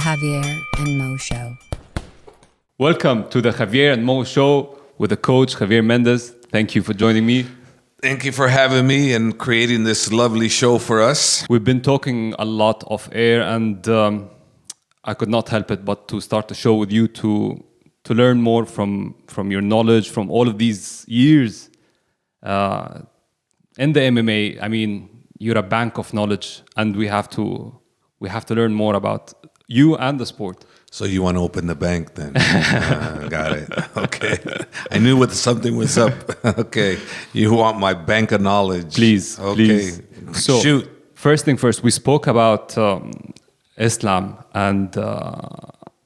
Javier and Mo Show. Welcome to the Javier and Mo Show with the coach Javier Mendez. Thank you for joining me. Thank you for having me and creating this lovely show for us. We've been talking a lot off air, and I could not help it but to start the show with you to learn more from your knowledge from all of these years in the MMA. I mean, you're a bank of knowledge, and we have to learn more about you and the sport. So you want to open the bank then? Got it. Okay. I knew something was up. Okay. You want my bank of knowledge. Please. Okay. Please. So, shoot. First thing first, we spoke about Islam and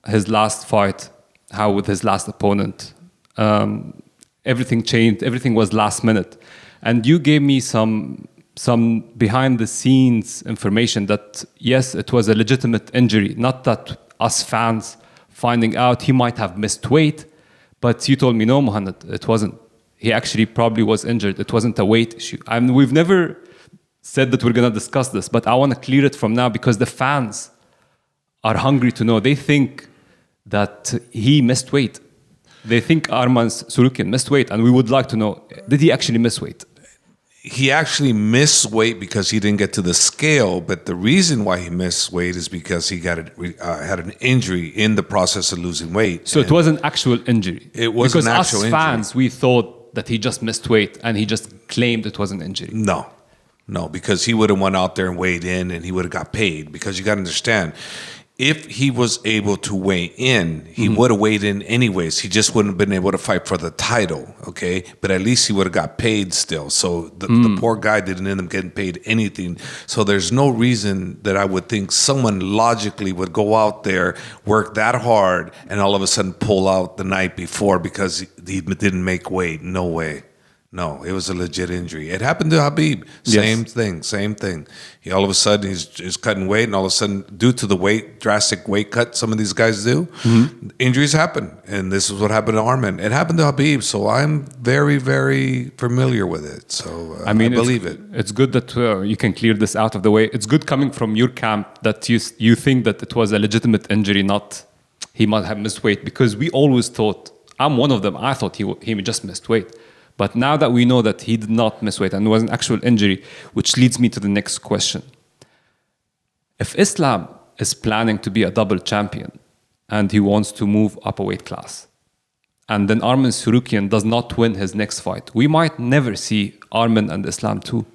his last fight, how with his last opponent, everything changed. Everything was last minute. And you gave me some behind the scenes information that, yes, it was a legitimate injury, not that us fans finding out he might have missed weight, but you told me, no, Mohammed, it wasn't. He actually probably was injured. It wasn't a weight issue. I mean, we've never said that we're going to discuss this, but I want to clear it from now because the fans are hungry to know. They think that he missed weight. They think Armin Tsarukyan missed weight, and we would like to know, did he actually miss weight? He actually missed weight because he didn't get to the scale, but the reason why he missed weight is because he had an injury in the process of losing weight. So it was an actual injury. It was because an actual us fans, we thought that he just missed weight and he just claimed it was an injury. No, because he would have went out there and weighed in and he would have got paid. Because you got to understand, if he was able to weigh in, he would have weighed in anyways. He just wouldn't have been able to fight for the title, okay? But at least he would have got paid still. So the poor guy didn't end up getting paid anything. So there's no reason that I would think someone logically would go out there, work that hard, and all of a sudden pull out the night before because he didn't make weight. No way. No, it was a legit injury. It happened to Khabib. Same thing. He all of a sudden he's cutting weight, and all of a sudden, due to the drastic weight cut some of these guys do, injuries happen. And this is what happened to Armin. It happened to Khabib, so I'm very, very familiar with it. So I believe it. It's good that you can clear this out of the way. It's good coming from your camp that you think that it was a legitimate injury, not he might have missed weight, because we always thought, I'm one of them, I thought he just missed weight. But now that we know that he did not miss weight and it was an actual injury, which leads me to the next question. If Islam is planning to be a double champion and he wants to move up a weight class, and then Armin Tsarukyan does not win his next fight, we might never see Armin and Islam too.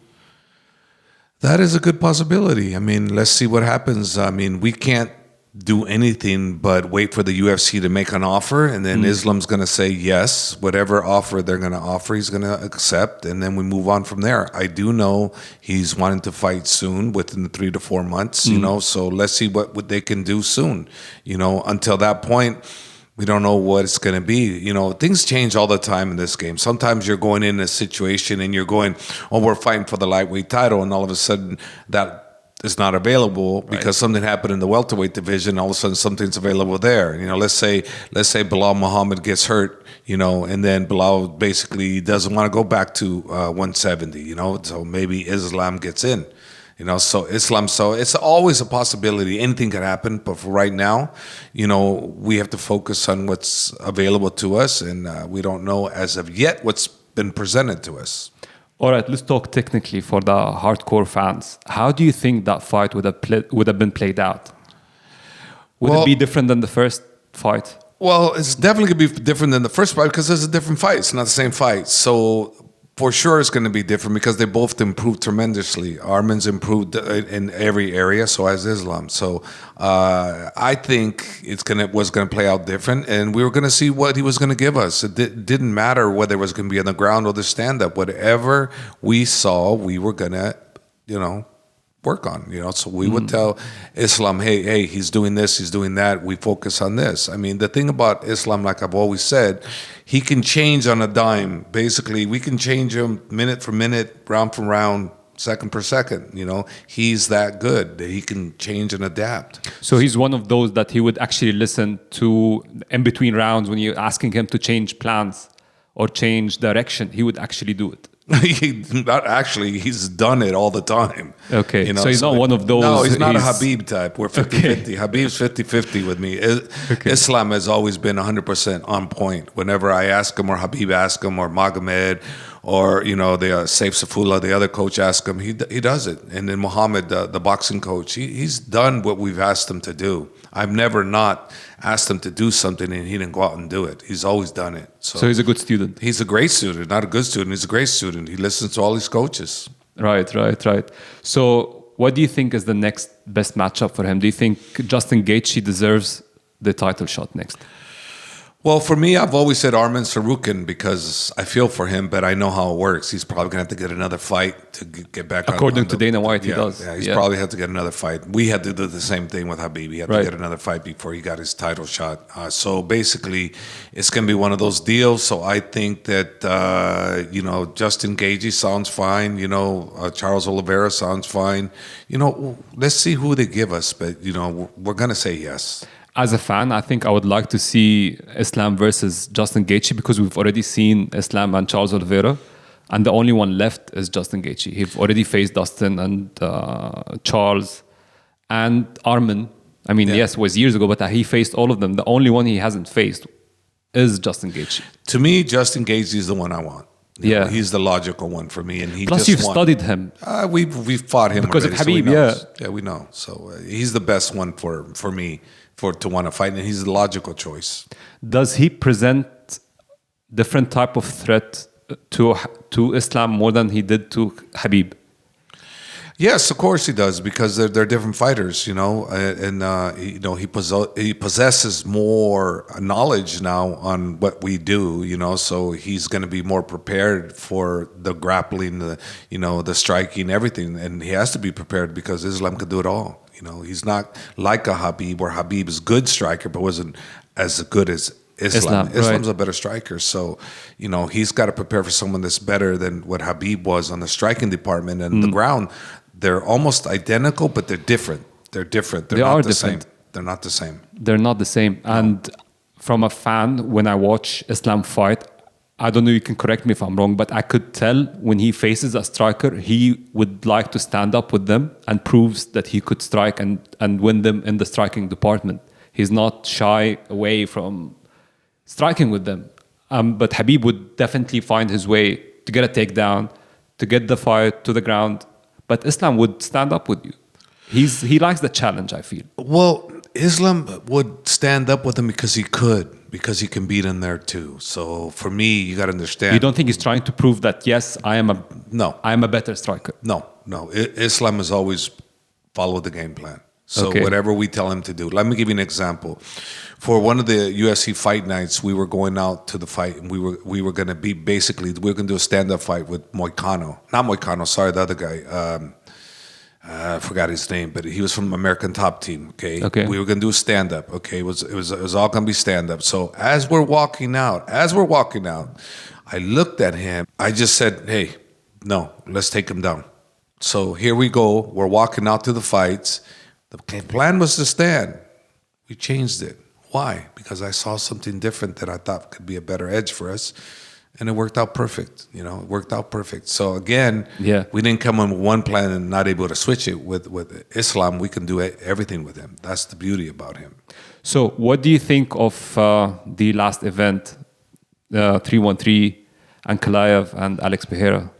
That is a good possibility. I mean, let's see what happens. I mean, we can't do anything but wait for the UFC to make an offer, and then Islam's going to say yes. Whatever offer they're going to offer, he's going to accept, and then we move on from there. I do know he's wanting to fight soon, within 3 to 4 months, you know, so let's see what they can do soon. You know, until that point, we don't know what it's going to be. You know, things change all the time in this game. Sometimes you're going in a situation and you're going, oh, we're fighting for the lightweight title, and all of a sudden that is not available because something happened in the welterweight division. All of a sudden, something's available there. You know, let's say Bilal Muhammad gets hurt, you know, and then Bilal basically doesn't want to go back to 170. You know, so maybe Islam gets in. You know, so it's always a possibility. Anything could happen, but for right now, you know, we have to focus on what's available to us, and we don't know as of yet what's been presented to us. All right, let's talk technically for the hardcore fans. How do you think that fight would have been played out? Would it be different than the first fight? Well, it's definitely going to be different than the first fight because it's a different fight. It's not the same fight. So for sure it's going to be different because they both improved tremendously. Armin's improved in every area, so has Islam. So I think was going to play out different, and we were going to see what he was going to give us. It didn't matter whether it was going to be on the ground or the stand-up. Whatever we saw, we were going to, you know, work on, you know. So we would tell Islam, hey, he's doing this, he's doing that. We focus on this. I mean, the thing about Islam, like I've always said, he can change on a dime. Basically, we can change him minute for minute, round for round, second per second. You know, he's that good that he can change and adapt. So he's one of those that he would actually listen to in between rounds when you're asking him to change plans or change direction. He would actually do it. Not actually, he's done it all the time. Okay, You know, so he's not one of those. No, he's not a Khabib type. We're 50-50. Okay. Habib's 50-50 with me. Okay. Islam has always been 100% on point. Whenever I ask him, or Habib asks him, or Magomed, or the Saif Safullah, the other coach, asks him, he does it. And then Muhammad, the boxing coach, he's done what we've asked him to do. I've never not asked him to do something and he didn't go out and do it. He's always done it. So he's a good student. He's a great student, not a good student. He's a great student. He listens to all his coaches. Right. So what do you think is the next best matchup for him? Do you think Justin Gaethje deserves the title shot next? Well, for me, I've always said Armin Sarukin because I feel for him, but I know how it works. He's probably going to have to get another fight to get back on. According to Dana White, he does. Yeah, he's probably had to get another fight. We had to do the same thing with Khabib. He had to get another fight before he got his title shot. So basically, it's going to be one of those deals. So I think that, Justin Gaethje sounds fine. Charles Oliveira sounds fine. Let's see who they give us, but, we're going to say yes. As a fan, I think I would like to see Islam versus Justin Gaethje because we've already seen Islam and Charles Oliveira, and the only one left is Justin Gaethje. He've already faced Dustin and Charles and Armin. I mean, yes, it was years ago, but he faced all of them. The only one he hasn't faced is Justin Gaethje. To me, Justin Gaethje is the one I want. He's the logical one for me, and he plus just you've won. Studied him we've fought him because already, of Khabib. So we know. So he's the best one for me to want to fight, and he's the logical choice. Does he present different type of threat to Islam more than he did to Khabib? Yes, of course he does, because they're different fighters, and he possesses more knowledge now on what we do, so he's going to be more prepared for the grappling, the striking, everything, and he has to be prepared because Islam could do it all. He's not like a Khabib, where Khabib is a good striker but wasn't as good as Islam. Islam's a better striker, so he's got to prepare for someone that's better than what Khabib was on the striking department and the ground. They're almost identical, but they're different. They're different. They're not the same. They're not the same. They're not the same. No. And from a fan, when I watch Islam fight, I don't know, you can correct me if I'm wrong, but I could tell when he faces a striker, he would like to stand up with them and proves that he could strike and win them in the striking department. He's not shy away from striking with them. But Khabib would definitely find his way to get a takedown, to get the fight to the ground. But Islam would stand up with you. He likes the challenge, I feel. Well, Islam would stand up with him because he can beat him there too. So for me, you got to understand. You don't think he's trying to prove that, yes, I am a better striker? No. Islam has always followed the game plan. So whatever we tell him to do. Let me give you an example. For one of the UFC fight nights, we were going out to the fight, and we were going to be we were going to do a stand-up fight with Moicano. Not Moicano, sorry, the other guy. I forgot his name, but he was from American Top Team. Okay. We were going to do a stand-up. Okay. It was all going to be stand-up. So as we're walking out, I looked at him. I just said, "Hey, no, let's take him down." So here we go. We're walking out to the fights. The plan was to stand. We changed it. Why? Because I saw something different that I thought could be a better edge for us. And it worked out perfect. It worked out perfect. So again, we didn't come in with one plan and not able to switch it. With Islam, we can do everything with him. That's the beauty about him. So what do you think of the last event, 313, Ankalaev and Alex Pereira?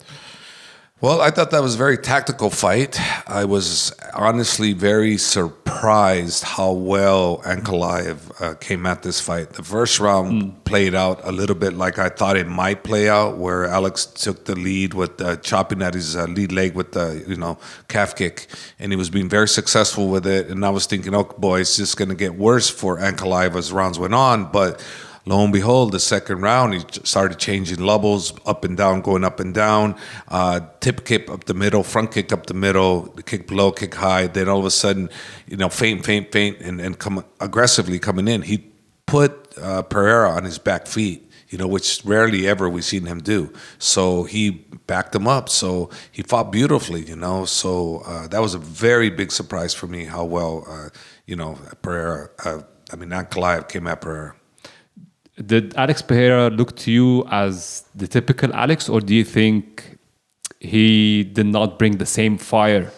Well, I thought that was a very tactical fight. I was honestly very surprised how well Ankalaev came at this fight. The first round played out a little bit like I thought it might play out, where Alex took the lead with chopping at his lead leg with the calf kick, and he was being very successful with it. And I was thinking, oh boy, it's just going to get worse for Ankalaev as rounds went on, but lo and behold, the second round, he started changing levels, up and down, going up and down, tip kick up the middle, front kick up the middle, the kick below, kick high. Then all of a sudden, feint, and come aggressively coming in. He put Pereira on his back feet, which rarely ever we've seen him do. So he backed him up. So he fought beautifully, So that was a very big surprise for me how well, Ankalaev came at Pereira. Did Alex Pereira look to you as the typical Alex, or do you think he did not bring the same fire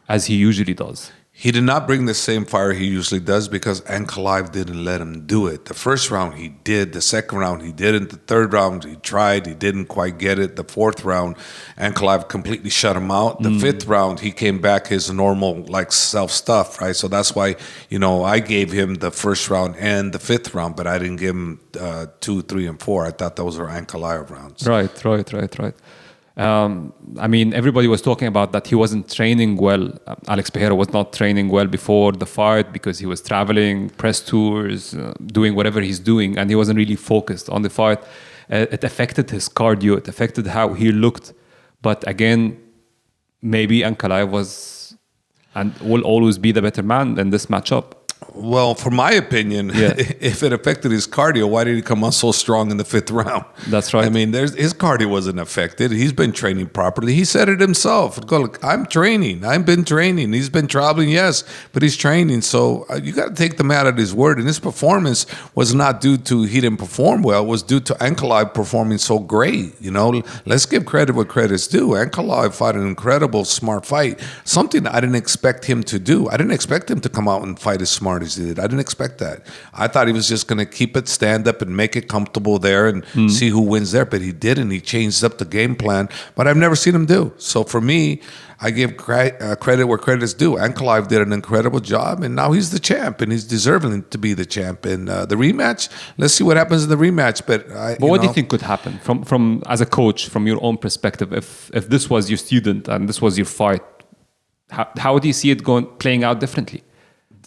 as he usually does. He did not bring the same fire he usually does because Ankalaev didn't let him do it. The first round he did. The second round he didn't. The third round he tried. He didn't quite get it. The fourth round, Ankalaev completely shut him out. The fifth round he came back his normal self stuff, right? So that's why, I gave him the first round and the fifth round, but I didn't give him 2, 3, and 4. I thought those were Ankalaev rounds. Right. Everybody was talking about that he wasn't training well. Alex Pereira was not training well before the fight because he was traveling, press tours, doing whatever he's doing, and he wasn't really focused on the fight. It affected his cardio. It affected how he looked. But again, maybe Ankalaev was and will always be the better man in this matchup. Well, for my opinion, if it affected his cardio, why did he come on so strong in the fifth round? That's right. His cardio wasn't affected. He's been training properly. He said it himself. Look, I'm training. I've been training. He's been traveling, yes, but he's training. So you got to take the man at his word. And his performance was not due to he didn't perform well. It was due to Ankalaev performing so great. Let's give credit what credit's due. Ankalaev fought an incredible, smart fight. Something I didn't expect him to do. I didn't expect him to come out and fight as smart as he did. I didn't expect that. I thought he was just going to keep it, stand up, and make it comfortable there and see who wins there. But he didn't. He changed up the game plan. But I've never seen him do. So for me, I give credit where credit is due. Ankalaev did an incredible job, and now he's the champ, and he's deserving to be the champ. And the rematch, let's see what happens in the rematch. But what do you think could happen from as a coach, from your own perspective? If this was your student and this was your fight, how do you see it playing out differently?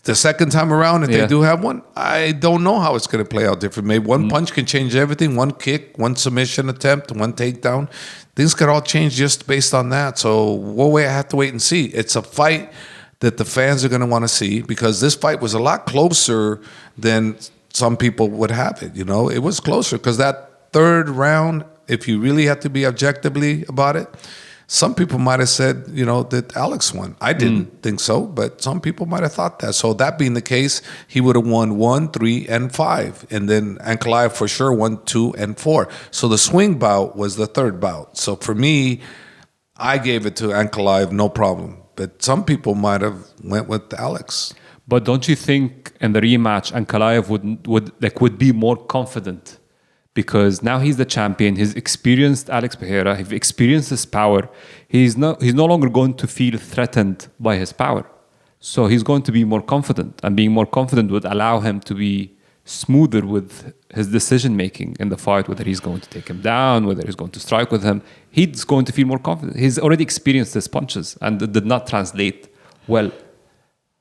The second time around, if they do have one, I don't know how it's going to play out different. Maybe one punch can change everything. One kick, one submission attempt, one takedown. Things could all change just based on that. So we'll have to wait and see. It's a fight that the fans are going to want to see because this fight was a lot closer than some people would have it. It was closer because that third round, if you really have to be objectively about it, some people might have said, that Alex won. I didn't think so, but some people might have thought that. So that being the case, he would have won 1, 3, and 5. And then Ankalaev for sure won 2 and 4. So the swing bout was the third bout. So for me, I gave it to Ankalaev, no problem. But some people might have went with Alex. But don't you think in the rematch, Ankalaev would be more confident? Because now he's the champion. He's experienced Alex Pereira. He's experienced his power. He's no longer going to feel threatened by his power. So he's going to be more confident. And being more confident would allow him to be smoother with his decision-making in the fight, whether he's going to take him down, whether he's going to strike with him. He's going to feel more confident. He's already experienced his punches and it did not translate well.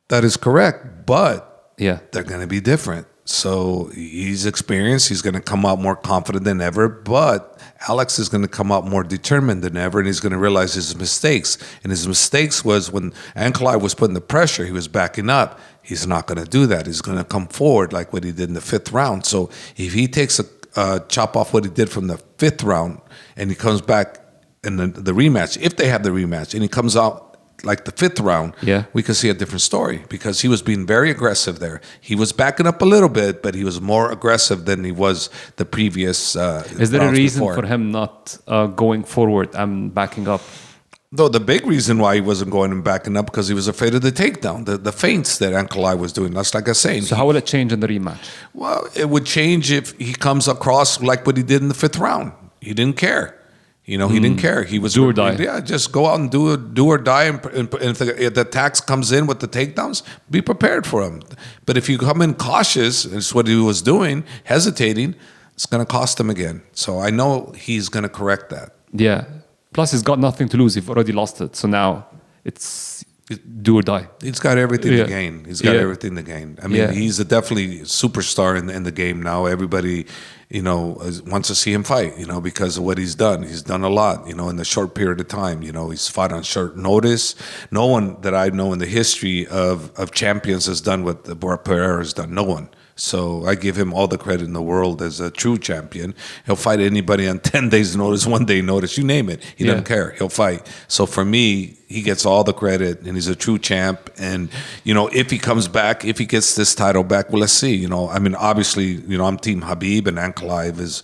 That is correct. But they're going to be different. So he's experienced. He's going to come out more confident than ever. But Alex is going to come out more determined than ever, and he's going to realize his mistakes. And his mistakes was when Ankalaev was putting the pressure, he was backing up. He's not going to do that. He's going to come forward like what he did in the fifth round. So if he takes a chop off what he did from the fifth round and he comes back in the rematch, if they have the rematch, and he comes out like the fifth round, we could see a different story because he was being very aggressive there. He was backing up a little bit, but he was more aggressive than he was the previous Is there a reason for him not going forward and backing up? Though the big reason why he wasn't going and backing up because he was afraid of the takedown, the feints that Ankalaev was doing. That's like I was saying. So how will it change in the rematch? Well, it would change if he comes across like what he did in the fifth round. He didn't care. He didn't care. He was do or die. Yeah, just go out and do or die. And if the attacks comes in with the takedowns, be prepared for him. But if you come in cautious, it's what he was doing, hesitating, it's going to cost him again. So I know he's going to correct that. Yeah. Plus, he's got nothing to lose. He's already lost it. So now it's do or die. He's got everything to gain. He's got everything to gain. I mean, he's definitely superstar in the game now. Everybody, wants to see him fight, because of what he's done. He's done a lot, in a short period of time. He's fought on short notice. No one that I know in the history of champions has done what Pereira has done. No one. So I give him all the credit in the world as a true champion. He'll fight anybody on 10 days notice, 1 day notice, you name it. He doesn't care. He'll fight. So for me, he gets all the credit and he's a true champ. And, if he comes back, if he gets this title back, well, let's see. Obviously, I'm Team Khabib and Ankalaev is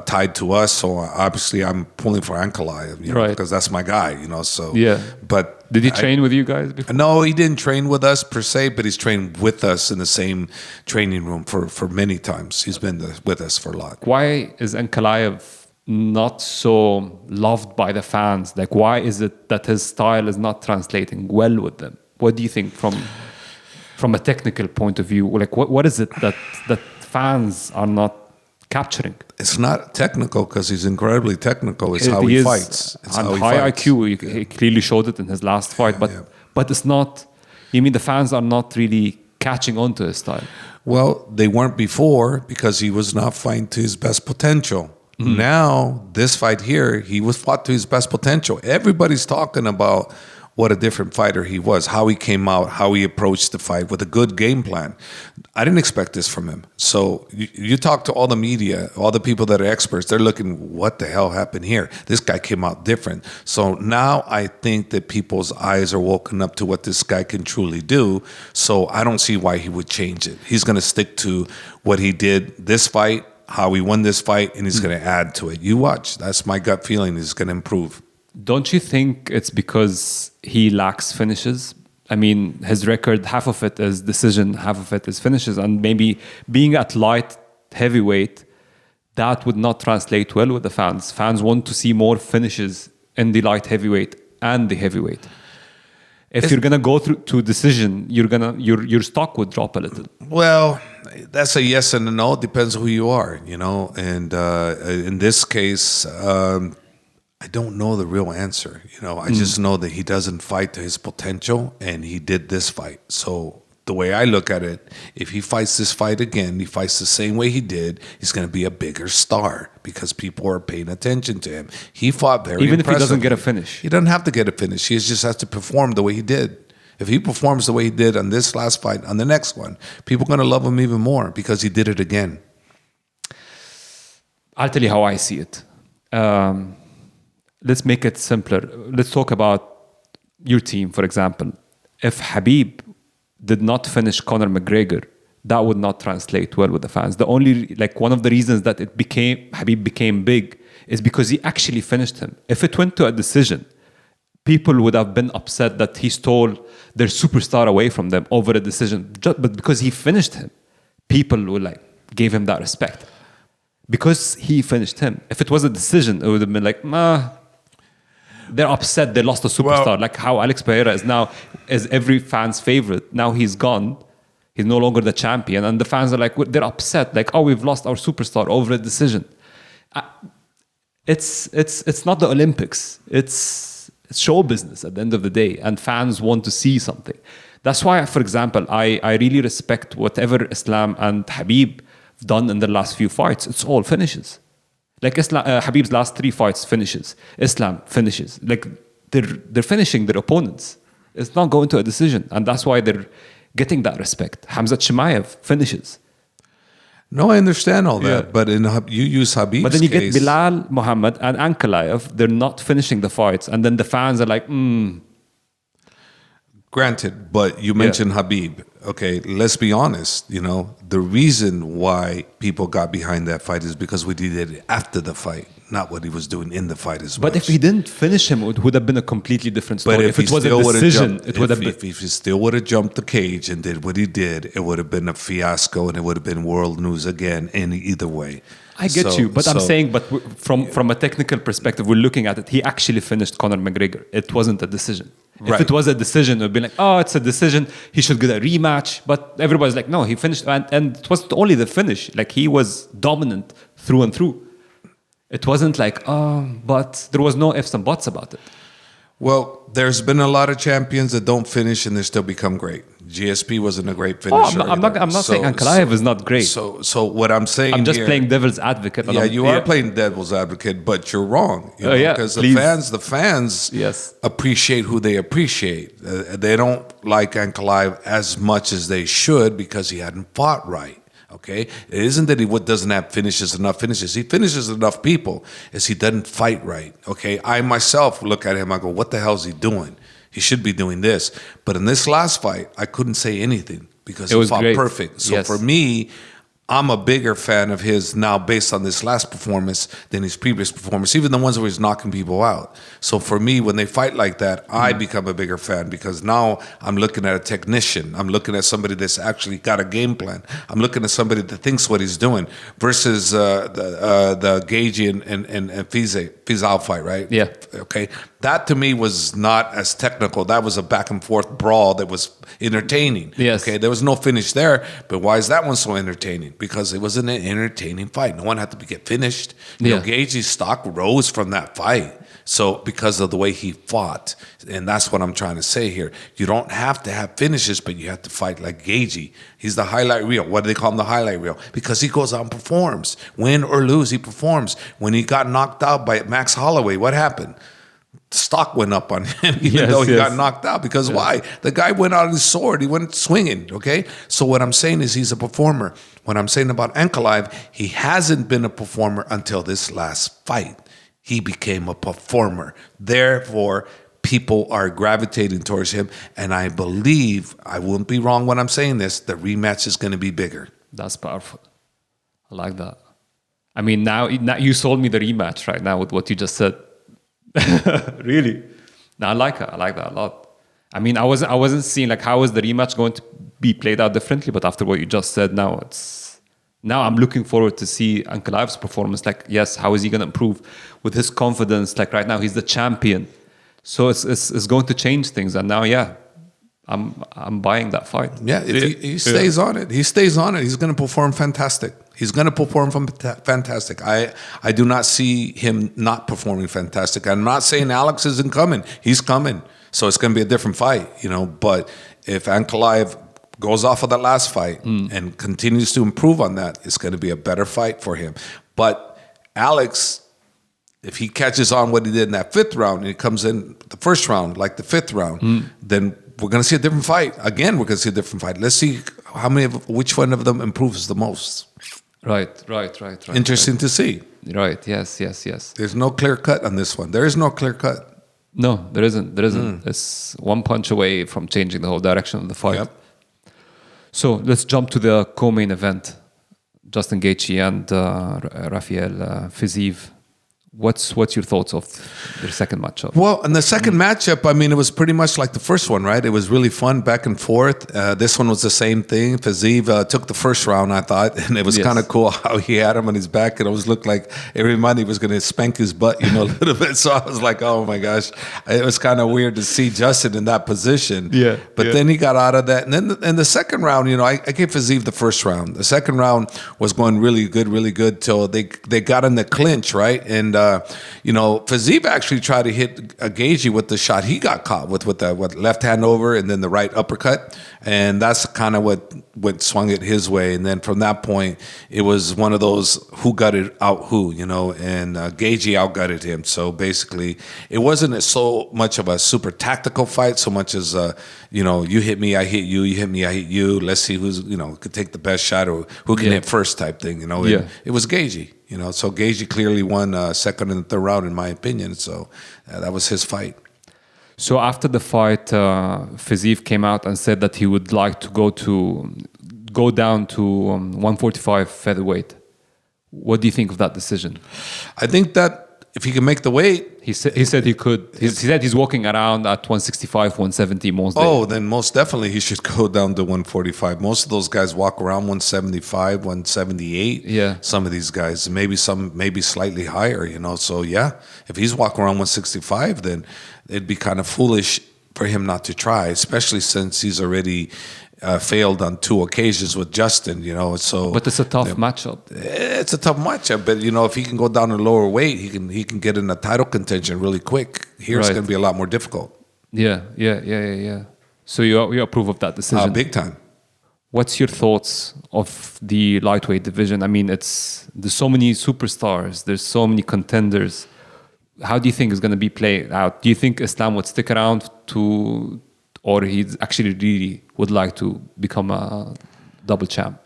tied to us. So obviously I'm pulling for Ankalaev, Right. because that's my guy, So Yeah. But Did he train with you guys before? No, he didn't train with us per se, but he's trained with us in the same training room for many times. He's been with us for a lot. Why is Ankalaev not so loved by the fans? Like, why is it that his style is not translating well with them? What do you think from a technical point of view? Like, what is it that fans are not capturing? It's not technical because he's incredibly technical. It's how He he is fights. It's on how he high fights. IQ. He clearly showed it in his last fight, but it's not. You mean the fans are not really catching on to his style? Well, they weren't before because he was not fighting to his best potential. Now, this fight here, he was fought to his best potential. Everybody's talking about what a different fighter he was, how he came out, how he approached the fight with a good game plan. I didn't expect this from him. So you talk to all the media, all the people that are experts, they're looking, what the hell happened here? This guy came out different. So now I think that people's eyes are woken up to what this guy can truly do. So I don't see why he would change it. He's going to stick to what he did this fight, how he won this fight, and he's going to add to it. You watch. That's my gut feeling. He's going to improve. Don't you think it's because he lacks finishes? I mean, his record, half of it is decision, half of it is finishes. And maybe being at light heavyweight, that would not translate well with the fans. Fans want to see more finishes in the light heavyweight and the heavyweight. If you're gonna go through to decision, your stock would drop a little. Well, that's a yes and a no. It depends who you are, And in this case, I don't know the real answer. I just know that he doesn't fight to his potential, and he did this fight. So the way I look at it, if he fights this fight again, he fights the same way he did, he's going to be a bigger star because people are paying attention to him. He fought very Even if he doesn't impressively. get a finish. He doesn't have to get a finish. He just has to perform the way he did. If he performs the way he did on this last fight, on the next one, people are going to love him even more because he did it again. I'll tell you how I see it. Let's make it simpler. Let's talk about your team, for example. If Khabib did not finish Conor McGregor, that would not translate well with the fans. One of the reasons that Khabib became big is because he actually finished him. If it went to a decision, people would have been upset that he stole their superstar away from them over a decision. But because he finished him, people would gave him that respect. Because he finished him. If it was a decision, it would have been they're upset they lost a superstar. Well, like how Alex Pereira is every fan's favorite. Now he's gone. He's no longer the champion. And the fans are they're upset. We've lost our superstar over a decision. It's not the Olympics. It's show business at the end of the day. And fans want to see something. That's why, for example, I really respect whatever Islam and Khabib done in the last few fights. It's all finishes. Khabib's last 3 fights finishes. Islam finishes. They're finishing their opponents. It's not going to a decision, and that's why they're getting that respect. Khamzat Chimaev finishes. No, I understand all that, but you use Khabib's But then you case. get Bilal Muhammad and Ankalaev. They're not finishing the fights, and then the fans are Granted, but you mentioned Khabib. Okay, let's be honest. The reason why people got behind that fight is because we did it after the fight, not what he was doing in the fight as well. But if he didn't finish him, it would have been a completely different story. But if it was a decision, it would have been. If he still would have jumped the cage and did what he did, it would have been a fiasco and it would have been world news again. Either way, I get you, but I'm saying, from a technical perspective, we're looking at it. He actually finished Conor McGregor. It wasn't a decision. Right. If it was a decision, it would be it's a decision. He should get a rematch. But everybody's no, he finished, and it wasn't only the finish. He was dominant through and through. It wasn't but there was no ifs and buts about it. Well, there's been a lot of champions that don't finish and they still become great. GSP wasn't a great finisher. I'm not saying Ankalaev is not great. So what I'm saying, I'm just playing devil's advocate. Yeah, you are playing devil's advocate, but you're wrong. Because the fans yes. appreciate who they appreciate. They don't like Ankalaev as much as they should because he hadn't fought right. Okay, it isn't that he doesn't have enough finishes. He finishes enough people as he doesn't fight right. Okay, I myself look at him. I go, what the hell is he doing? He should be doing this. But in this last fight, I couldn't say anything because he fought perfect. So for me, I'm a bigger fan of his now based on this last performance than his previous performance, even the ones where he's knocking people out. So for me, when they fight like that, I become a bigger fan because now I'm looking at a technician. I'm looking at somebody that's actually got a game plan. I'm looking at somebody that thinks what he's doing versus the Gaethje and Fiziev fight, right? Yeah. Okay. That to me was not as technical. That was a back and forth brawl that was entertaining. Yes. Okay. There was no finish there, but why is that one so entertaining? Because it was an entertaining fight. No one had to get finished. You know, Gaethje's stock rose from that fight. So because of the way he fought, and that's what I'm trying to say here. You don't have to have finishes, but you have to fight like Gaethje. He's the highlight reel. What do they call him, the highlight reel? Because he goes out and performs. Win or lose, he performs. When he got knocked out by Max Holloway, what happened? Stock went up on him, even though he got knocked out. Because why? The guy went out his sword. He went swinging, okay? So what I'm saying is he's a performer. What I'm saying about Ankalaev, he hasn't been a performer until this last fight. He became a performer. Therefore, people are gravitating towards him. And I believe, I wouldn't be wrong when I'm saying this, the rematch is going to be bigger. That's powerful. I like that. I mean, now you sold me the rematch right now with what you just said. Really? No, I like it. I like that a lot. I mean, I wasn't seeing like how is the rematch going to be played out differently, but after what you just said, now I'm looking forward to see Ankalaev's performance. Like, yes, how is he going to improve with his confidence? Like right now, he's the champion, so it's going to change things. And now, I'm buying that fight. Yeah, if he stays on it. He stays on it. He's going to perform fantastic. He's going to perform fantastic. I do not see him not performing fantastic. I'm not saying Alex isn't coming. He's coming. So it's going to be a different fight, you know. But if Ankalaev goes off of that last fight and continues to improve on that, it's going to be a better fight for him. But Alex, if he catches on what he did in that 5th round and he comes in the 1st round like the 5th round, then we're going to see a different fight. Again, we're going to see a different fight. Let's see which one of them improves the most. Right. Interesting to see. Right, yes. There's no clear cut on this one. There is no clear cut. No, there isn't. It's one punch away from changing the whole direction of the fight. Yep. So let's jump to the co-main event. Justin Gaethje and Rafael Fiziev. What's your thoughts of the second matchup? Well, in the second matchup, I mean, it was pretty much like the first one, right? It was really fun, back and forth. This one was the same thing. Fiziev took the first round, I thought, and it was kind of cool how he had him on his back. It always looked like every Monday he was going to spank his butt, you know, a little bit. So I was like, oh my gosh. It was kind of weird to see Justin in that position. Yeah. But then he got out of that. And then in the second round, you know, I gave Fiziev the first round. The second round was going really good till they got in the clinch, right? And you know, Fiziev actually tried to hit Gaethje with the shot he got caught with the left hand over and then the right uppercut, and that's kind of what swung it his way. And then from that point, it was one of those who gutted out who, you know, and Gaethje outgutted him. So basically, it wasn't so much of a super tactical fight, so much as you know, you hit me, I hit you, you hit me, I hit you. Let's see who's, you know, could take the best shot or who can hit first type thing, you know. And it was Gaethje. You know, so Gaethje clearly won second and third round, in my opinion. So that was his fight. So after the fight, Fiziev came out and said that he would like to go down to 145 featherweight. What do you think of that decision? I think that if he can make the weight, he said he could. He said he's walking around at 165, 170 most days. Oh, then most definitely he should go down to 145. Most of those guys walk around 175, 178. Yeah. Some of these guys, maybe slightly higher, you know. So yeah, if he's walking around 165, then it'd be kind of foolish for him not to try, especially since he's already failed on 2 occasions with Justin, you know. So, but it's a tough matchup. It's a tough matchup, but you know, if he can go down to lower weight, he can get in a title contention really quick. Here it's going to be a lot more difficult. Yeah. So you approve of that decision? Big time. What's your thoughts of the lightweight division? I mean, there's so many superstars, there's so many contenders. How do you think it's going to be played out? Do you think Islam would stick around or he actually really would like to become a double champ?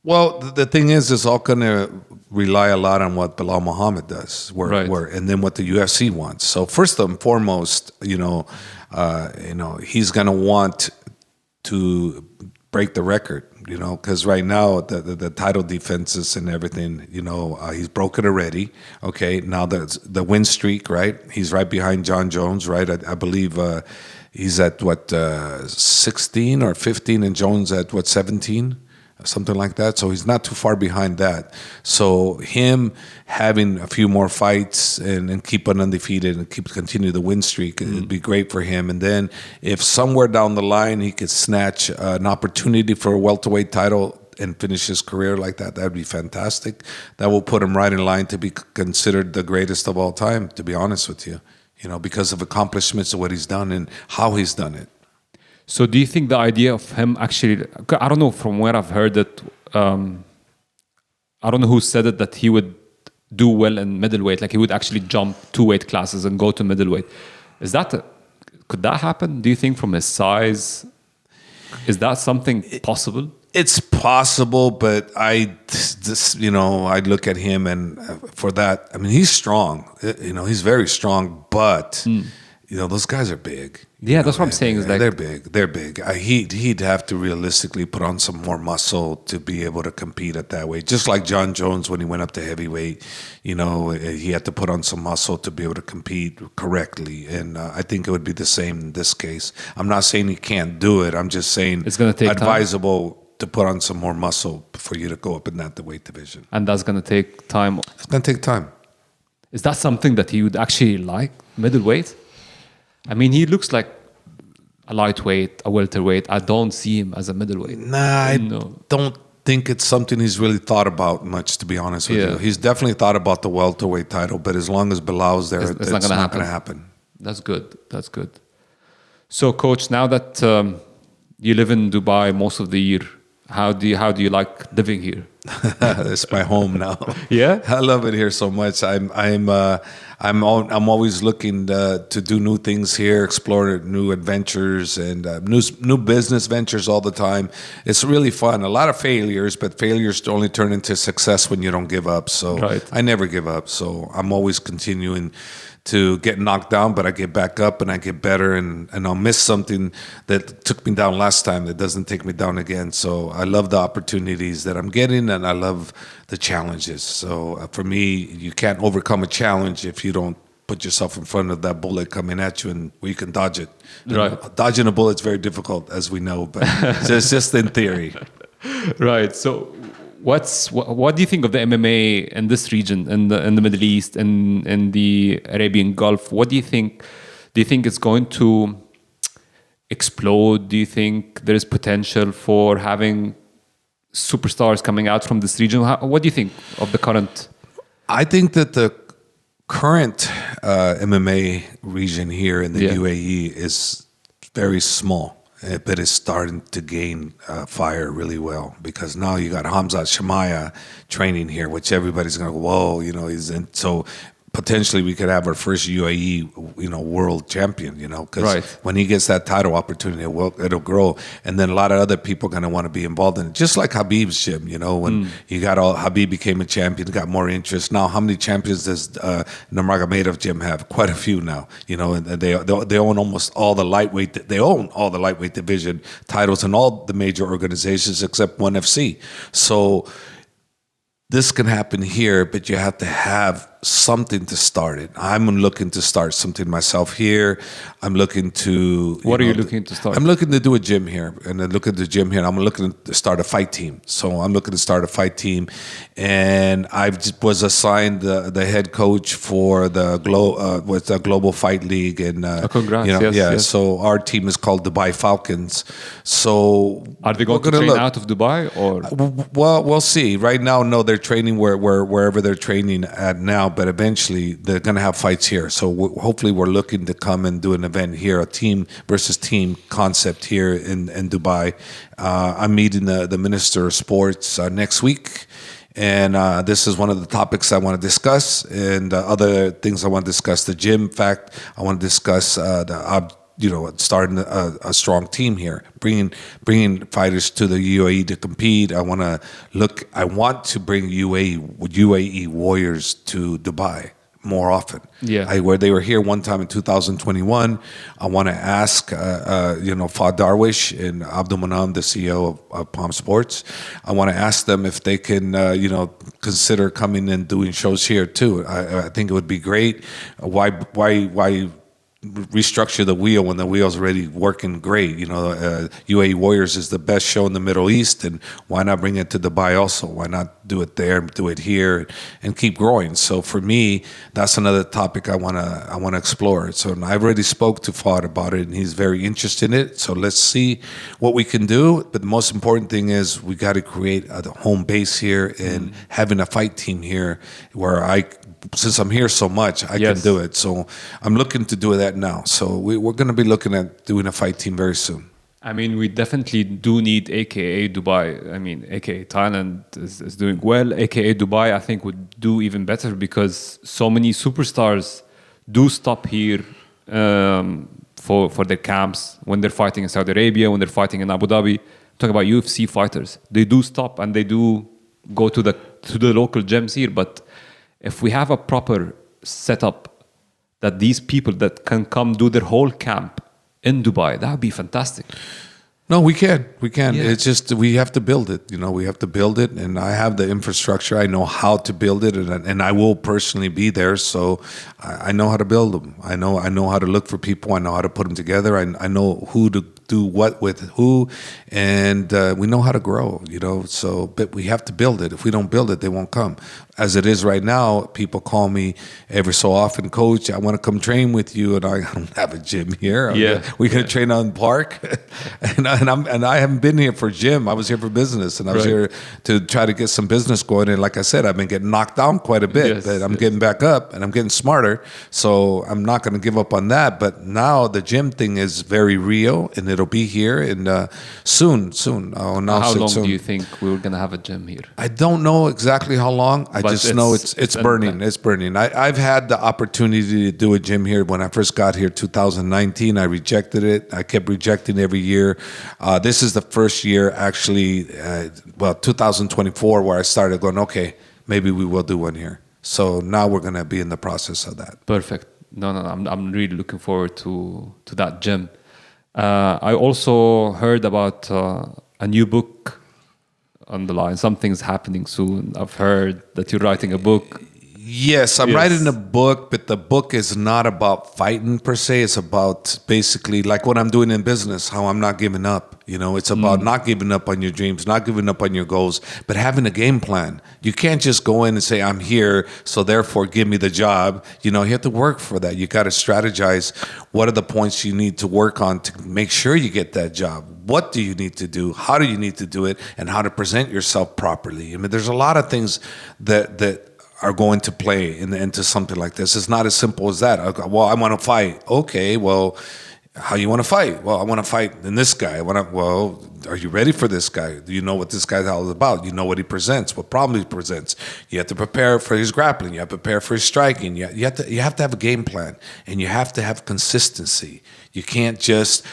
Well, the thing is, it's all going to rely a lot on what Bilal Muhammad does, and then what the UFC wants. So first and foremost, you know, he's going to want to break the record, you know, because right now the title defenses and everything, you know, he's broken already. Okay, now the win streak, right? He's right behind John Jones, right? I believe he's at what 16 or 15, and Jones at what 17. Something like that. So he's not too far behind that. So him having a few more fights and keep on undefeated and continue the win streak, it'd be great for him. And then if somewhere down the line he could snatch an opportunity for a welterweight title and finish his career like that, that'd be fantastic. That will put him right in line to be considered the greatest of all time, to be honest with you. You know, because of accomplishments of what he's done and how he's done it. So do you think the idea of him actually, I don't know, from where I've heard it, I don't know who said it, that he would do well in middleweight, like he would actually jump 2 weight classes and go to middleweight. Could that happen, do you think, from his size? Is that something possible? It's possible, but I look at him and for that, I mean, he's strong. You know, he's very strong, but... You know, those guys are big. Yeah, that's what I'm saying. Is like they're big. They're big. He'd have to realistically put on some more muscle to be able to compete at that weight. Just like John Jones when he went up to heavyweight, you know, he had to put on some muscle to be able to compete correctly. And I think it would be the same in this case. I'm not saying he can't do it. I'm just saying it's going to take advisable time to put on some more muscle for you to go up in that weight division. And that's going to take time. It's going to take time. Is that something that he would actually like, middleweight? I mean, he looks like a lightweight, a welterweight. I don't see him as a middleweight. Nah, I don't think it's something he's really thought about much, to be honest with you. He's definitely thought about the welterweight title, but as long as Bilal's there, it's not going to happen. That's good. That's good. So, Coach, now that you live in Dubai most of the year, how do you like living here? It's my home now. Yeah, I love it here so much. I'm always looking to do new things here, explore new adventures and new business ventures all the time. It's really fun. A lot of failures, but failures only turn into success when you don't give up. So I never give up. So I'm always continuing to get knocked down, but I get back up and I get better, and I'll miss something that took me down last time that doesn't take me down again. So I love the opportunities that I'm getting, and I love the challenges. So for me, you can't overcome a challenge if you don't put yourself in front of that bullet coming at you and where you can dodge it. Right. Dodging a bullet's very difficult, as we know, but it's just in theory. Right. So what do you think of the MMA in this region, in the Middle East and in the Arabian Gulf? What do you think? Do you think it's going to explode? Do you think there is potential for having superstars coming out from this region? What do you think of the current? I think that the current MMA region here in the UAE is very small, but it's starting to gain fire really well, because now you got Hamzat Shemaya training here, which everybody's going to go, whoa, you know, so potentially we could have our first UAE, world champion, because when he gets that title opportunity, it'll grow. And then a lot of other people are going to want to be involved in it. Just like Khabib's gym, when you got Khabib became a champion, got more interest. Now, how many champions does Nurmagomedov gym have? Quite a few now, and they own almost all the lightweight. They own all the lightweight division titles in all the major organizations except ONE FC. So this can happen here, but you have to have something to start it. I'm looking to start something myself here. I'm looking to... What are you looking to start? I'm looking to do a gym here. And then look at the gym here. And I'm looking to start a fight team. So I'm looking to start a fight team. And I was assigned the head coach for the Global Fight League. And, congrats. Yes. So our team is called Dubai Falcons. So... Are they going to train out of Dubai? Or? Well, we'll see. Right now, no, they're training wherever they're training at now. But eventually, they're going to have fights here. So hopefully, we're looking to come and do an event here, a team versus team concept here in Dubai. I'm meeting the Minister of Sports next week. And this is one of the topics I want to discuss. And other things I want to discuss, the gym fact. I want to discuss starting a strong team here, bringing fighters to the UAE to compete. I want to bring UAE warriors to Dubai. more often. Yeah. Where they were here one time in 2021, I want to ask, Fad Darwish and Abdul Manam, the CEO of Palm Sports, I want to ask them if they can, consider coming and doing shows here too. I think it would be great. Why restructure the wheel when the wheel's already working great? UAE Warriors is the best show in the Middle East, and why not bring it to Dubai also? Why not do it there, do it here, and keep growing? So for me, that's another topic I wanna explore. So I've already spoke to Fad about it, and he's very interested in it. So let's see what we can do. But the most important thing is we got to create a home base here and having a fight team here where since I'm here so much, I can do it. So I'm looking to do that now. So we're going to be looking at doing a fight team very soon. I mean, we definitely do need AKA Dubai. I mean, AKA Thailand is doing well. AKA Dubai, I think, would do even better because so many superstars do stop here for their camps when they're fighting in Saudi Arabia, when they're fighting in Abu Dhabi. Talk about UFC fighters. They do stop and they do go to the local gyms here. But if we have a proper setup that these people that can come do their whole camp in Dubai, that would be fantastic. No, we can. Yeah. It's just we have to build it. We have to build it, and I have the infrastructure. I know how to build it, and I will personally be there. So I know how to build them. I know how to look for people. I know how to put them together. I know who to do what with who, and we know how to grow. So but we have to build it. If we don't build it, they won't come. As it is right now, people call me every so often, Coach, I want to come train with you, and I don't have a gym here. We're gonna train on park, and I haven't been here for gym. I was here for business, and I was here to try to get some business going. And like I said, I've been getting knocked down quite a bit, but I'm getting back up, and I'm getting smarter. So I'm not going to give up on that. But now the gym thing is very real, and it'll be here, and soon. I'll announce how long soon. do you think we're going to have a gym here? I don't know exactly how long. I just know it's burning. It's burning. I've had the opportunity to do a gym here when I first got here, 2019. I rejected it. I kept rejecting every year. This is the first year, actually, 2024, where I started going, okay, maybe we will do one here. So now we're going to be in the process of that. Perfect. No, I'm really looking forward to that gym. I also heard about a new book on the line. Something's happening soon. I've heard that you're writing a book. Yes, I'm writing a book, but the book is not about fighting per se. It's about basically like what I'm doing in business, how I'm not giving up. It's about not giving up on your dreams, not giving up on your goals, but having a game plan. You can't just go in and say, I'm here, so therefore give me the job. You have to work for that. You got to strategize. What are the points you need to work on to make sure you get that job? What do you need to do? How do you need to do it? And how to present yourself properly. I mean, there's a lot of things that are going to play into something like this. It's not as simple as that. Well, I want to fight. Okay, well, how you want to fight? Well, I want to fight in this guy. Well, are you ready for this guy? Do you know what this guy's all about? You know what he presents, what problem he presents. You have to prepare for his grappling. You have to prepare for his striking. You have to have a game plan, and you have to have consistency. You can't just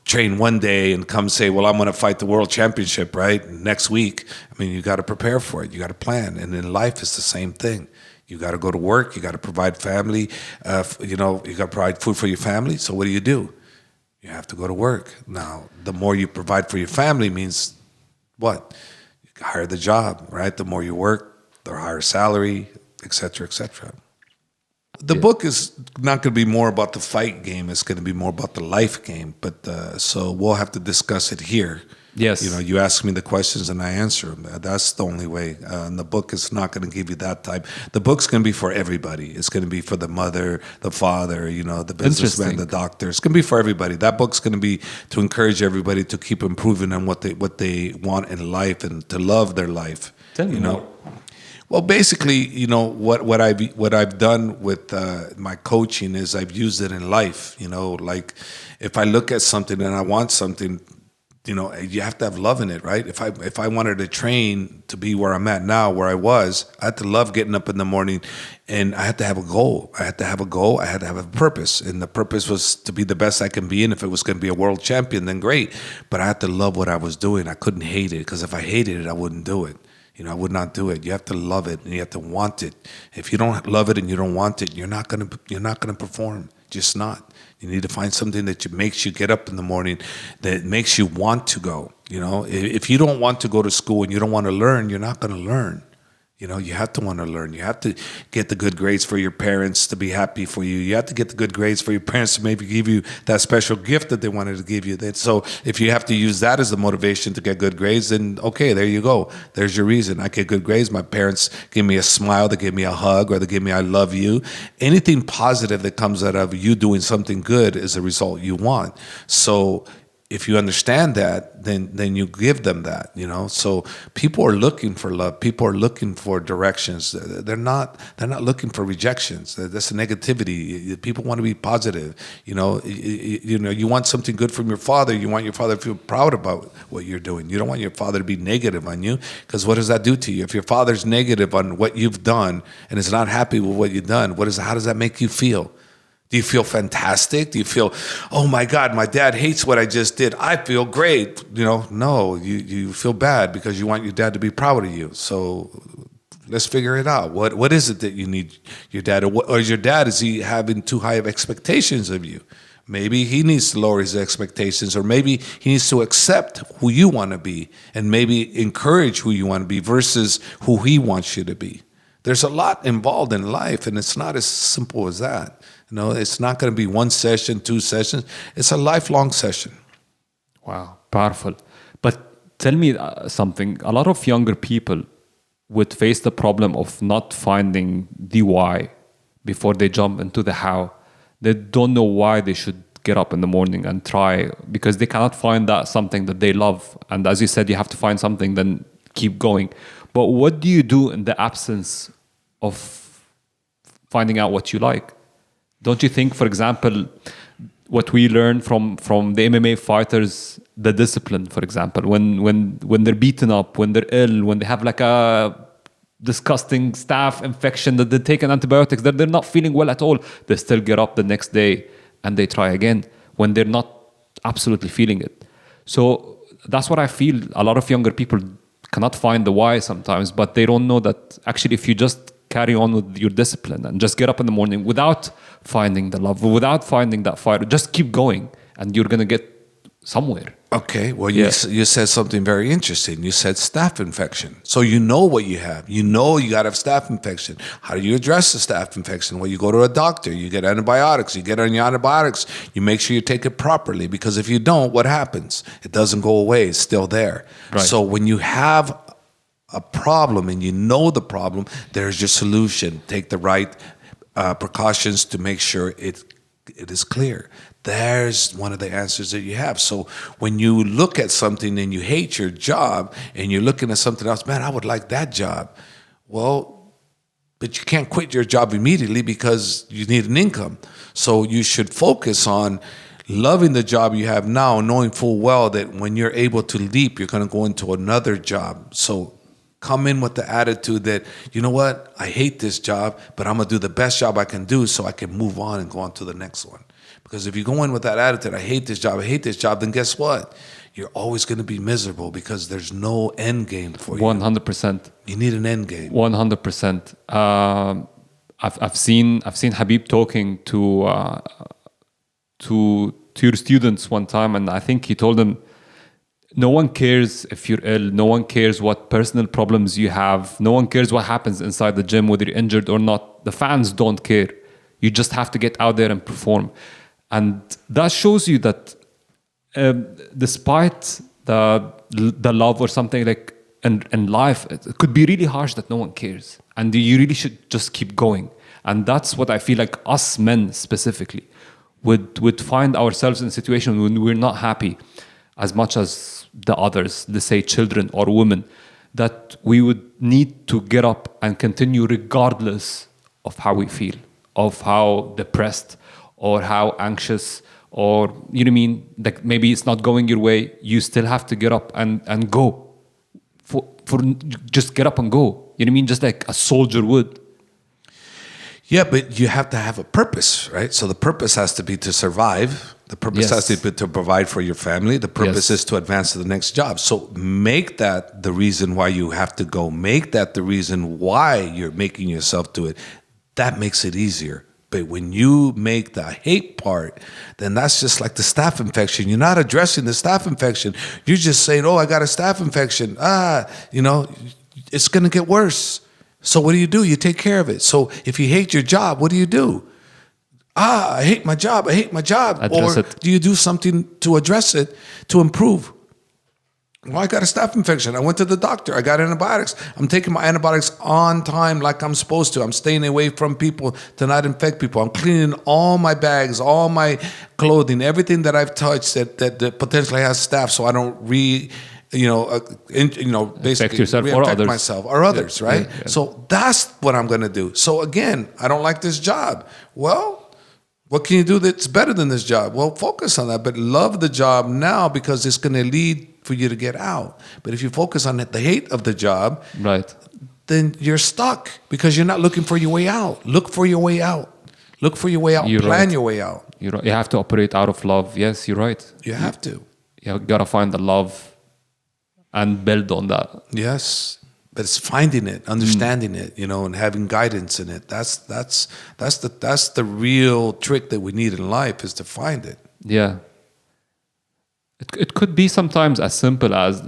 train one day and come say, well, I'm going to fight the world championship, right? Next week. I mean, you got to prepare for it. You got to plan. And in life, it's the same thing. You got to go to work. You got to provide family. You got to provide food for your family. So what do? You have to go to work. Now, the more you provide for your family means what? You hire the job, right? The more you work, the higher salary, et cetera, et cetera. The book is not going to be more about the fight game. It's going to be more about the life game. But so we'll have to discuss it here. Yes. You ask me the questions and I answer them. That's the only way. And the book is not going to give you that type. The book's going to be for everybody. It's going to be for the mother, the father, the businessman, the doctor. It's going to be for everybody. That book's going to be to encourage everybody to keep improving on what they want in life and to love their life. Tell me more. Well, basically, what I've done with my coaching is I've used it in life. Like if I look at something and I want something, you have to have love in it, right? If I wanted to train to be where I'm at now, where I was, I had to love getting up in the morning, and I had to have a goal. I had to have a purpose, and the purpose was to be the best I can be. And if it was going to be a world champion, then great. But I had to love what I was doing. I couldn't hate it, because if I hated it, I wouldn't do it. I would not do it. You have to love it and you have to want it. If you don't love it and you don't want it, you're not gonna perform. Just not. You need to find something that makes you get up in the morning, that makes you want to go. If you don't want to go to school and you don't want to learn, you're not going to learn. You have to want to learn. You have to get the good grades for your parents to be happy for you. You have to get the good grades for your parents to maybe give you that special gift that they wanted to give you. So if you have to use that as the motivation to get good grades, then okay, there you go. There's your reason. I get good grades. My parents give me a smile. They give me a hug, or they give me I love you. Anything positive that comes out of you doing something good is a result you want. So if you understand that, then you give them that, So people are looking for love. People are looking for directions. They're not looking for rejections. That's the negativity. People want to be positive. You want something good from your father. You want your father to feel proud about what you're doing. You don't want your father to be negative on you, because what does that do to you? If your father's negative on what you've done and is not happy with what you've done, how does that make you feel? Do you feel fantastic? Do you feel, oh my God, my dad hates what I just did, I feel great? No, you feel bad because you want your dad to be proud of you. So let's figure it out. What is it that you need your dad, or is your dad, is he having too high of expectations of you? Maybe he needs to lower his expectations, or maybe he needs to accept who you want to be and maybe encourage who you want to be versus who he wants you to be. There's a lot involved in life, and it's not as simple as that. It's not going to be one session, 2 sessions. It's a lifelong session. Wow, powerful. But tell me something. A lot of younger people would face the problem of not finding the why before they jump into the how. They don't know why they should get up in the morning and try, because they cannot find that something that they love. And as you said, you have to find something, then keep going. But what do you do in the absence of finding out what you like? Don't you think, for example, what we learn from the MMA fighters, the discipline, for example, when they're beaten up, when they're ill, when they have like a disgusting staph infection that they take antibiotics, that they're not feeling well at all, they still get up the next day and they try again when they're not absolutely feeling it. So that's what I feel. A lot of younger people cannot find the why sometimes, but they don't know that actually if you just carry on with your discipline and just get up in the morning without finding the love, without finding that fire, just keep going and you're going to get somewhere. Okay, well, you said something very interesting. You said staph infection. So you know what you have. You know you got to have staph infection. How do you address the staph infection? Well, you go to a doctor. You get antibiotics. You get on your antibiotics. You make sure you take it properly, because if you don't, what happens? It doesn't go away. It's still there. Right. So when you have a problem and you know the problem, there's your solution. Take the right precautions to make sure it is clear. There's one of the answers that you have. So when you look at something and you hate your job and you're looking at something else, man, I would like that job. Well, but you can't quit your job immediately because you need an income. So you should focus on loving the job you have now, knowing full well that when you're able to leap, you're going to go into another job. So come in with the attitude that, you know what, I hate this job, but I'm going to do the best job I can do so I can move on and go on to the next one. Because if you go in with that attitude, I hate this job, then guess what? You're always going to be miserable because there's no end game for you. 100%. You need an end game. 100%. I've seen Khabib talking to your students one time, and I think he told them, no one cares if you're ill. No one cares what personal problems you have. No one cares what happens inside the gym, whether you're injured or not. The fans don't care. You just have to get out there and perform. And that shows you that despite the love or something like in life, it could be really harsh that no one cares. And you really should just keep going. And that's what I feel like us men specifically would find ourselves in a situation when we're not happy as much as the others, let's say children or women, that we would need to get up and continue regardless of how we feel, of how depressed or how anxious, or, you know what I mean? Like maybe it's not going your way. You still have to get up and go. For just get up and go. You know what I mean? Just like a soldier would. Yeah, but you have to have a purpose, right? So the purpose has to be to survive. The purpose has to be to provide for your family. The purpose is to advance to the next job. So make that the reason why you have to go. Make that the reason why you're making yourself do it. That makes it easier. But when you make the hate part, then that's just like the staph infection. You're not addressing the staph infection. You're just saying, oh, I got a staph infection. It's going to get worse. So what do? You take care of it. So if you hate your job, what do? I hate my job. I hate my job. Address or it. do you do something to address it, to improve? Well, I got a staph infection. I went to the doctor. I got antibiotics. I'm taking my antibiotics on time like I'm supposed to. I'm staying away from people to not infect people. I'm cleaning all my bags, all my clothing, everything that I've touched that potentially has staph, so I don't basically yourself or re-infect others. myself or others, right? Yeah. So that's what I'm going to do. So again, I don't like this job. Well, what can you do that's better than this job? Well, focus on that, but love the job now because it's going to lead for you to get out. But if you focus on the hate of the job, right, then you're stuck because you're not looking for your way out. Look for your way out. Look for your way out. Plan your way out. You're right. You have to operate out of love. Yes, you're right. You have to. You got to find the love and build on that. Yes. But it's finding it, understanding it, and having guidance in it. That's the real trick that we need in life is to find it. Yeah. It could be sometimes as simple as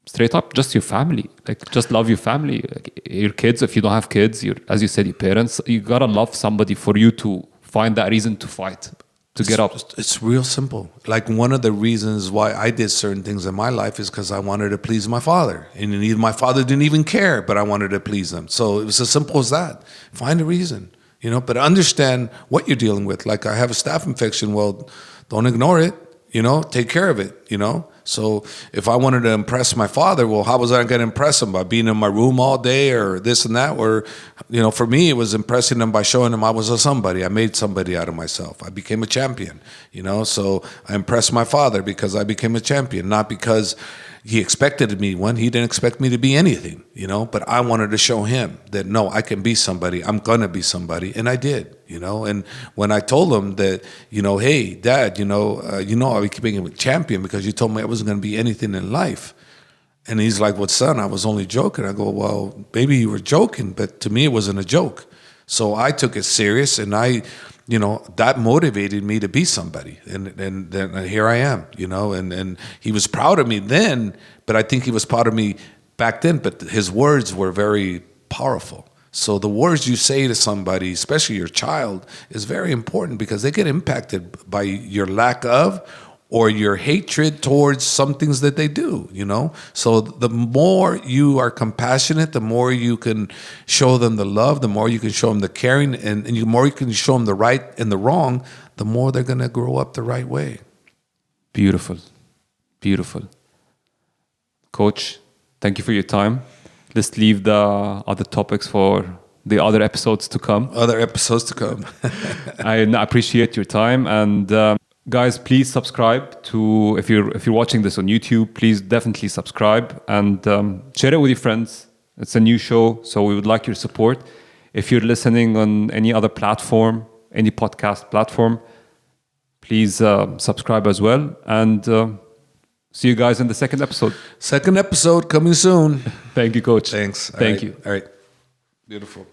straight up just your family. Like just love your family. Like your kids, if you don't have kids, as you said, your parents, you gotta love somebody for you to find that reason to fight, to get up. It's real simple. Like one of the reasons why I did certain things in my life is because I wanted to please my father. And my father didn't even care, but I wanted to please him. So it was as simple as that. Find a reason, but understand what you're dealing with. Like I have a staph infection. Well, don't ignore it, take care of it, So if I wanted to impress my father, well, how was I going to impress him? By being in my room all day or this and that? Or, for me, it was impressing him by showing him I was a somebody. I made somebody out of myself. I became a champion, So I impressed my father because I became a champion, not because he expected me one. He didn't expect me to be anything, but I wanted to show him that, no, I can be somebody. I'm going to be somebody. And I did, And when I told him that, hey, Dad, I became a champion because you told me I wasn't going to be anything in life. And he's like, well, son, I was only joking. I go, well, maybe you were joking, but to me, it wasn't a joke. So I took it serious, and that motivated me to be somebody. And here I am, and he was proud of me then, but I think he was proud of me back then, but his words were very powerful. So the words you say to somebody, especially your child, is very important because they get impacted by your lack of or your hatred towards some things that they do, So the more you are compassionate, the more you can show them the love, the more you can show them the caring, and the more you can show them the right and the wrong, the more they're going to grow up the right way. Beautiful. Beautiful. Coach, thank you for your time. Let's leave the other topics for the other episodes to come. I appreciate your time. And guys, please subscribe to, if you're watching this on YouTube, please definitely subscribe and share it with your friends. It's a new show, so we would like your support. If you're listening on any other platform, any podcast platform, please subscribe as well. And see you guys in the second episode. Second episode coming soon. Thank you, Coach. Thanks. Thank you. All right. Beautiful.